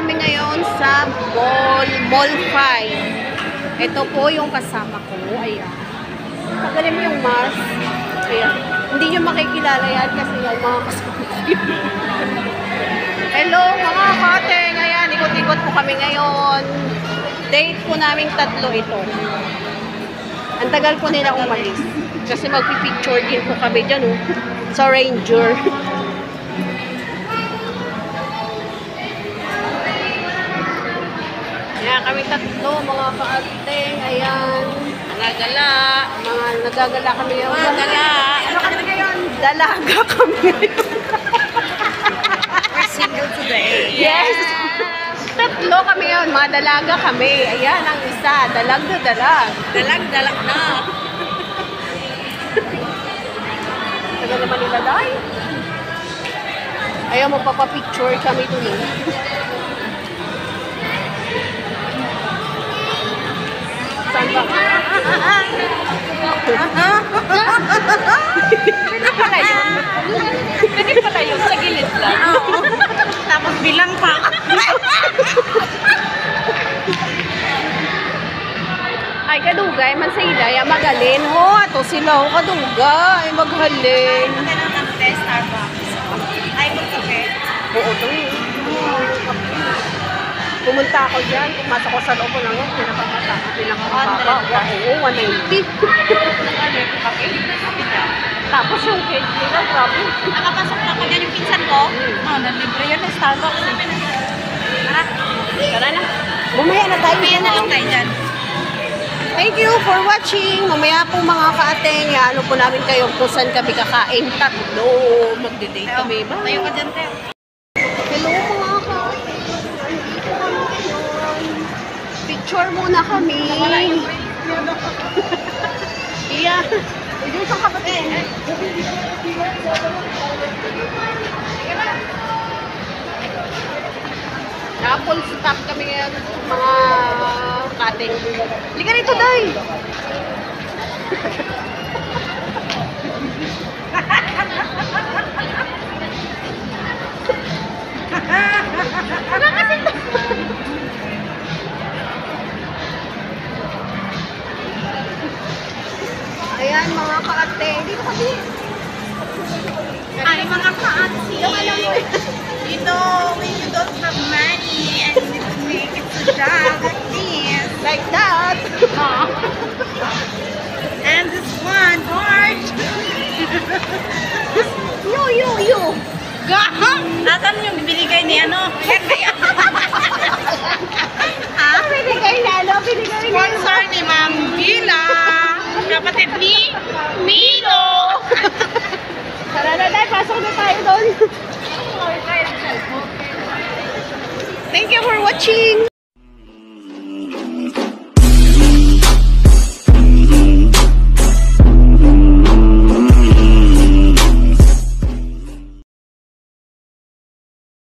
kami ngayon sa Mall 5. Ito po yung kasama ko. Ayan. Tagalin mo yung mask. Ayan. Hindi nyo makikilala yan kasi yan mga kasama ko. Hello mga kateng. Ayan, ikot-ikot po kami ngayon. Date po namin 3 ito. Ang tagal po nila umalis. Kasi magpipicture din po kami dyan, oh, sa Ranger. Ayan, kami 3, mga kaateng. Ayan, nagagala. Mga nagagala kami ngayon. Nagagala. Ano kami ngayon? Dalaga kami ngayon. We're single today. Yes! 3 kami ngayon. Mga dalaga kami. Ayan, ang isa. Dalag na dalag. Dalag na. Tagal naman nila dahil. Ayaw, magpapapicture kami dun eh. Saan ba? Pwede pala yun. Pwede pala yun. Sa gilid lang. Tapos bilang pa. Ay, kadugay, man sa ilaya, magalin. Ho, ato sila, ho, kadugay, maghalin. Starbucks. Ay, magkape. Oo, ito eh. Pumunta ako dyan, pumasok ko sa loob ng pinakamababa. Oo, 190. Tapos yung cake nila, grabe. Nakapasok na ko dyan yung pinsan ko. Nanlibre yan ng Starbucks. Tara na. Bumaya na tayo. Bumaya na lang tayo dyan. Thank you for watching. Mamaya po mga kaateng, ano po namin kayo kung saan kami kakain. 3. Magde-date kami. Bye. Tayo ka dyan, Te. Hello mga kaateng. Picture muna kami. Iya. Ito sa kapatid. Apple stop kami ngayon mga kating. Liga rito, Day! Ayan, mga kaate. Dito kami. Ay, mga kaatsi. You know, when you don't have money and you need to make it to job like this. Like that. And this one, George. You. Asan yung binigay ni ano? Yan ba yan? Binigay na, ano? Binigay na. Sponsor ni Ma'am Gila. Kapatid ni Milo. Tara na, Day. Pasok na tayo doon. Thank you for watching.